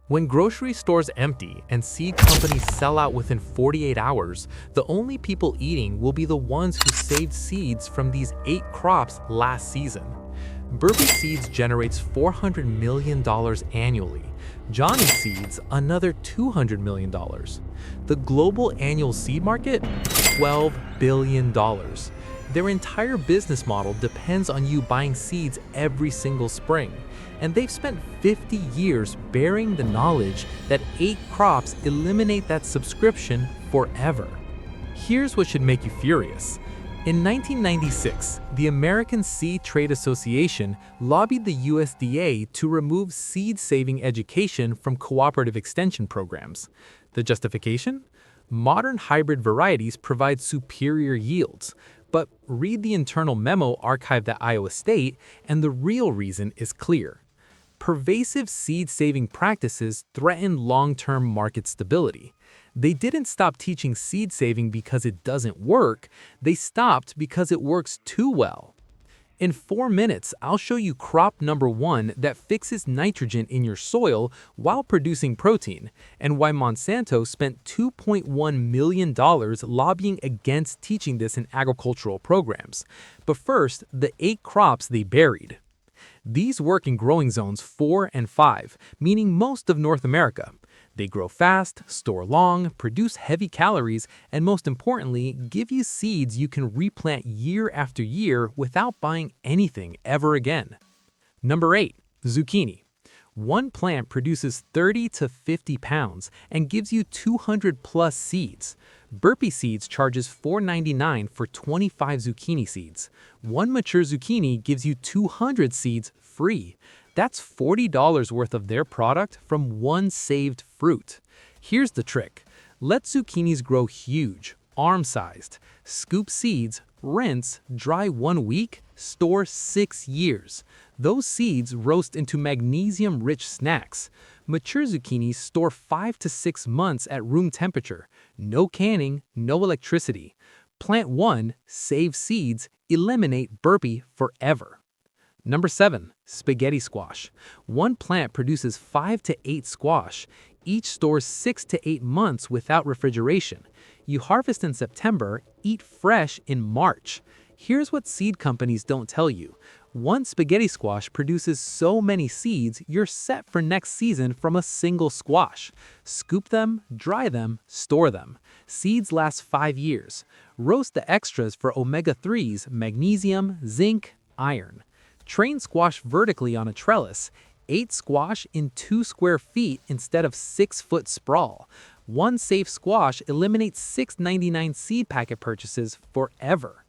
When grocery stores empty and seed companies sell out within 48 hours, the only people eating will be the ones who saved seeds from these 8 crops last season. Burpee Seeds generates $400 million annually. Johnny Seeds, another $200 million. The global annual seed market? $12 billion. Their entire business model depends on you buying seeds every single spring, and they've spent 50 years burying the knowledge that 8 crops eliminate that subscription forever. Here's what should make you furious. In 1996, the American Seed Trade Association lobbied the USDA to remove seed-saving education from Cooperative Extension programs. The justification? Modern hybrid varieties provide superior yields. But read the internal memo archived at Iowa State, and the real reason is clear. Pervasive seed-saving practices threaten long-term market stability. They didn't stop teaching seed saving because it doesn't work, they stopped because it works too well. In 4 minutes, I'll show you crop number 1 that fixes nitrogen in your soil while producing protein, and why Monsanto spent $2.1 million lobbying against teaching this in agricultural programs. But first, the 8 crops they buried. These work in growing zones 4 and 5, meaning most of North America. They grow fast, store long, produce heavy calories, and most importantly, give you seeds you can replant year after year without buying anything ever again. Number 8. Zucchini. One plant produces 30 to 50 pounds and gives you 200 plus seeds. Burpee Seeds charges $4.99 for 25 zucchini seeds. One mature zucchini gives you 200 seeds free. That's $40 worth of their product from one saved fruit. Here's the trick. Let zucchinis grow huge, arm-sized. Scoop seeds, rinse, dry 1 week, store 6 years. Those seeds roast into magnesium-rich snacks. Mature zucchinis store 5 to 6 months at room temperature. No canning, no electricity. Plant 1, save seeds, eliminate Burpee forever. Number 7. Spaghetti squash. One plant produces 5 to 8 squash. Each stores 6 to 8 months without refrigeration. You harvest in September, eat fresh in March. Here's what seed companies don't tell you. One spaghetti squash produces so many seeds, you're set for next season from a single squash. Scoop them, dry them, store them. Seeds last 5 years. Roast the extras for omega-3s, magnesium, zinc, iron. Train squash vertically on a trellis. 8 squash in 2 square feet instead of 6-foot sprawl. One safe squash eliminates $6.99 seed packet purchases forever.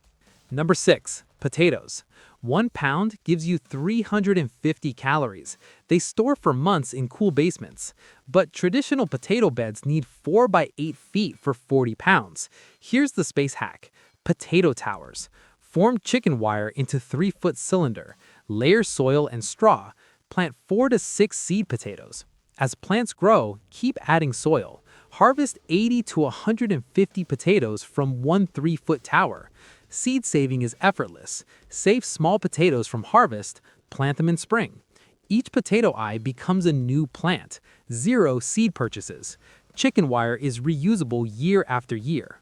Number 6. Potatoes. 1 pound gives you 350 calories. They store for months in cool basements. But traditional potato beds need 4 by 8 feet for 40 pounds. Here's the space hack. Potato towers. Form chicken wire into 3-foot cylinder. Layer soil and straw. Plant 4 to 6 seed potatoes. As plants grow, keep adding soil. Harvest 80 to 150 potatoes from one 3-foot tower. Seed saving is effortless. Save small potatoes from harvest, plant them in spring. Each potato eye becomes a new plant. 0 seed purchases. Chicken wire is reusable year after year.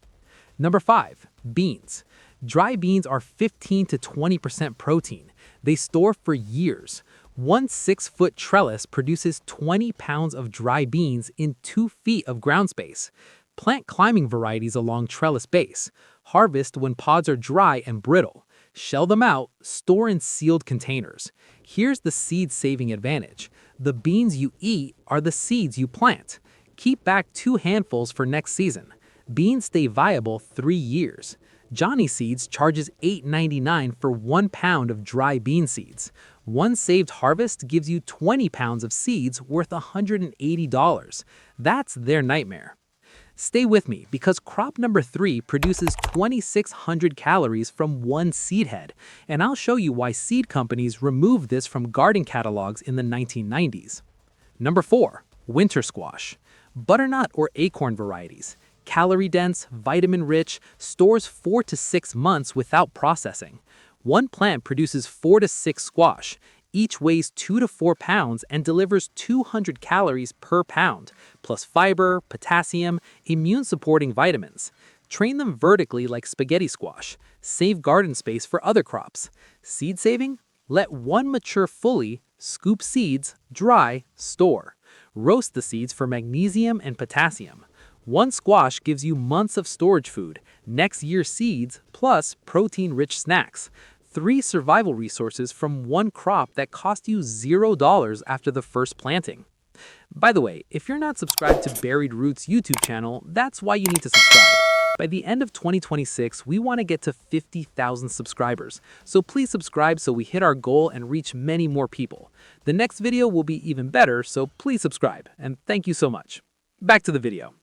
Number 5. Beans. Dry beans are 15 to 20% protein. They store for years. One 6-foot trellis produces 20 pounds of dry beans in 2 feet of ground space. Plant climbing varieties along trellis base. Harvest when pods are dry and brittle. Shell them out, store in sealed containers. Here's the seed-saving advantage. The beans you eat are the seeds you plant. Keep back 2 handfuls for next season. Beans stay viable 3 years. Johnny Seeds charges $8.99 for 1 pound of dry bean seeds. One saved harvest gives you 20 pounds of seeds worth $180. That's their nightmare. Stay with me because crop number 3 produces 2,600 calories from one seed head, and I'll show you why seed companies removed this from garden catalogs in the 1990s. Number 4. Winter squash. Butternut or acorn varieties. Calorie-dense, vitamin-rich, stores 4 to 6 months without processing. One plant produces 4 to 6 squash. Each weighs 2 to 4 pounds and delivers 200 calories per pound, plus fiber, potassium, immune-supporting vitamins. Train them vertically like spaghetti squash. Save garden space for other crops. Seed saving? Let one mature fully, scoop seeds, dry, store. Roast the seeds for magnesium and potassium. One squash gives you months of storage food, next year's seeds, plus protein-rich snacks. 3 survival resources from one crop that cost you $0 after the first planting. By the way, if you're not subscribed to Buried Roots YouTube channel, that's why you need to subscribe. By the end of 2026, we want to get to 50,000 subscribers, so please subscribe so we hit our goal and reach many more people. The next video will be even better, so please subscribe, and thank you so much. Back to the video.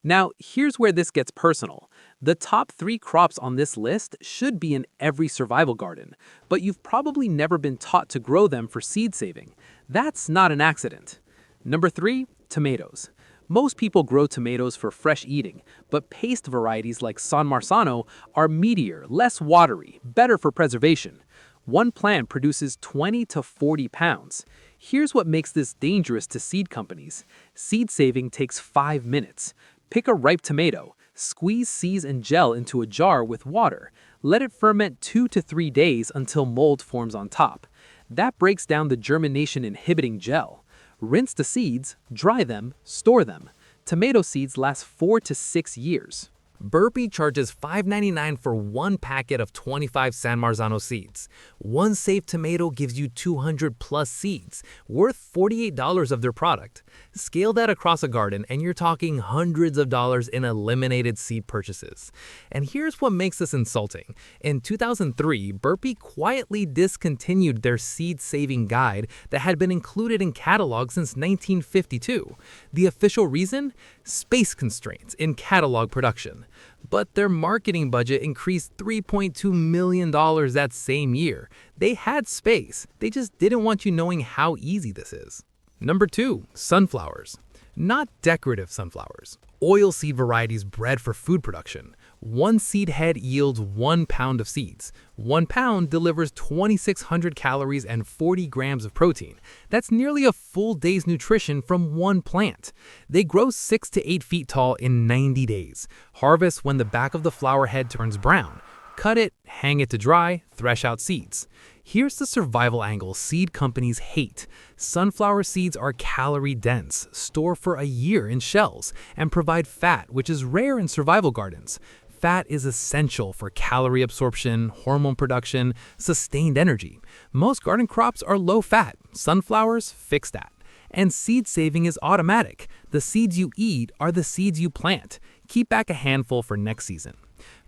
Now, here's where this gets personal. The top 3 crops on this list should be in every survival garden, but you've probably never been taught to grow them for seed saving. That's not an accident. Number 3, tomatoes. Most people grow tomatoes for fresh eating, but paste varieties like San Marzano are meatier, less watery, better for preservation. One plant produces 20 to 40 pounds. Here's what makes this dangerous to seed companies. Seed saving takes 5 minutes. Pick a ripe tomato, squeeze seeds and gel into a jar with water. Let it ferment 2 to 3 days until mold forms on top. That breaks down the germination-inhibiting gel. Rinse the seeds, dry them, store them. Tomato seeds last 4 to 6 years. Burpee charges $5.99 for one packet of 25 San Marzano seeds. One safe tomato gives you 200 plus seeds, worth $48 of their product. Scale that across a garden and you're talking hundreds of dollars in eliminated seed purchases. And here's what makes this insulting. In 2003, Burpee quietly discontinued their seed-saving guide that had been included in catalogs since 1952. The official reason? Space constraints in catalog production. But their marketing budget increased $3.2 million that same year. They had space, they just didn't want you knowing how easy this is. Number 2, sunflowers. Not decorative sunflowers. Oilseed varieties bred for food production. One seed head yields 1 pound of seeds. 1 pound delivers 2,600 calories and 40 grams of protein. That's nearly a full day's nutrition from one plant. They grow 6 to 8 feet tall in 90 days. Harvest when the back of the flower head turns brown. Cut it, hang it to dry, thresh out seeds. Here's the survival angle seed companies hate. Sunflower seeds are calorie-dense, store for a year in shells, and provide fat, which is rare in survival gardens. Fat is essential for calorie absorption, hormone production, sustained energy. Most garden crops are low-fat. Sunflowers fix that. And seed saving is automatic. The seeds you eat are the seeds you plant. Keep back a handful for next season.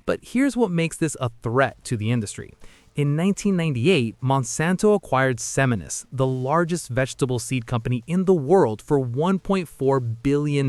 But here's what makes this a threat to the industry. In 1998, Monsanto acquired Seminis, the largest vegetable seed company in the world, for $1.4 billion.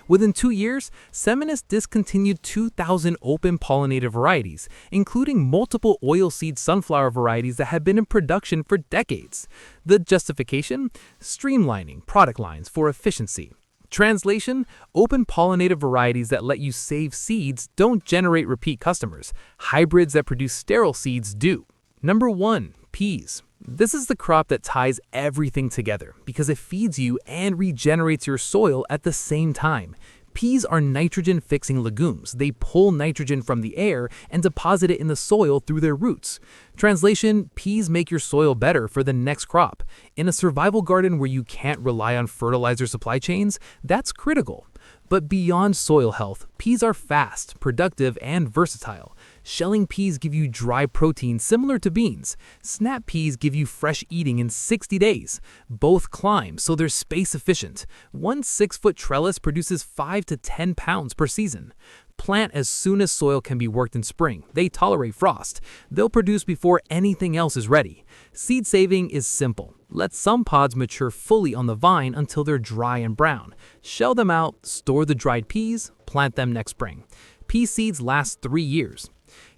Within 2 years, Seminis discontinued 2,000 open-pollinated varieties, including multiple oilseed sunflower varieties that had been in production for decades. The justification? Streamlining product lines for efficiency. Translation: open-pollinated varieties that let you save seeds don't generate repeat customers. Hybrids that produce sterile seeds do. Number 1, peas. This is the crop that ties everything together because it feeds you and regenerates your soil at the same time. Peas are nitrogen-fixing legumes. They pull nitrogen from the air and deposit it in the soil through their roots. Translation: peas make your soil better for the next crop. In a survival garden where you can't rely on fertilizer supply chains, that's critical. But beyond soil health, peas are fast, productive, and versatile. Shelling peas give you dry protein similar to beans. Snap peas give you fresh eating in 60 days. Both climb, so they're space efficient. One 6-foot trellis produces 5 to 10 pounds per season. Plant as soon as soil can be worked in spring. They tolerate frost. They'll produce before anything else is ready. Seed saving is simple. Let some pods mature fully on the vine until they're dry and brown. Shell them out, store the dried peas, plant them next spring. Pea seeds last 3 years.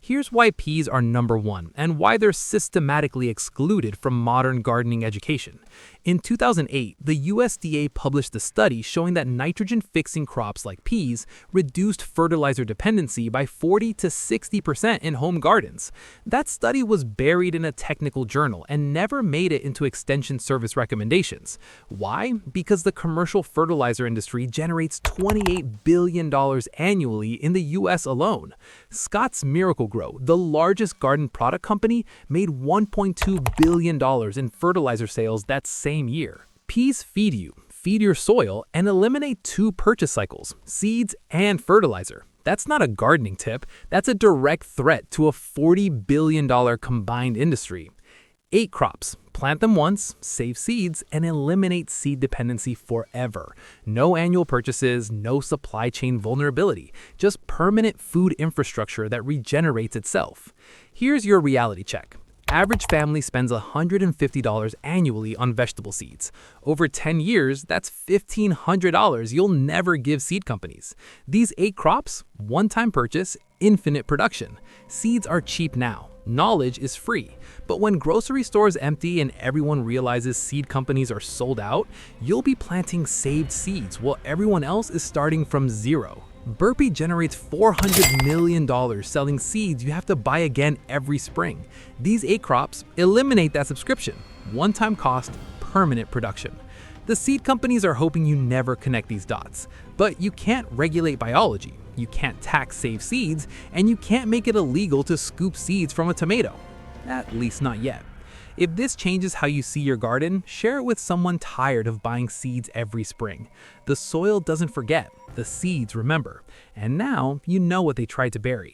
Here's why peas are number 1 and why they're systematically excluded from modern gardening education. In 2008, the USDA published a study showing that nitrogen-fixing crops like peas reduced fertilizer dependency by 40 to 60% in home gardens. That study was buried in a technical journal and never made it into Extension Service recommendations. Why? Because the commercial fertilizer industry generates $28 billion annually in the US alone. Scott's Miracle-Gro, the largest garden product company, made $1.2 billion in fertilizer sales that same year. Peas feed you, feed your soil, and eliminate 2 purchase cycles, seeds and fertilizer. That's not a gardening tip, that's a direct threat to a $40 billion combined industry. 8 crops. Plant them once, save seeds, and eliminate seed dependency forever. No annual purchases, no supply chain vulnerability, just permanent food infrastructure that regenerates itself. Here's your reality check. Average family spends $150 annually on vegetable seeds. Over 10 years, that's $1,500 you'll never give seed companies. These 8 crops, one-time purchase, infinite production. Seeds are cheap now. Knowledge is free. But when grocery stores empty and everyone realizes seed companies are sold out, you'll be planting saved seeds while everyone else is starting from zero. Burpee generates $400 million selling seeds you have to buy again every spring. These 8 crops eliminate that subscription. One-time cost, permanent production. The seed companies are hoping you never connect these dots. But you can't regulate biology, you can't tax saved seeds, and you can't make it illegal to scoop seeds from a tomato. At least not yet. If this changes how you see your garden, share it with someone tired of buying seeds every spring. The soil doesn't forget, the seeds remember. And now you know what they tried to bury.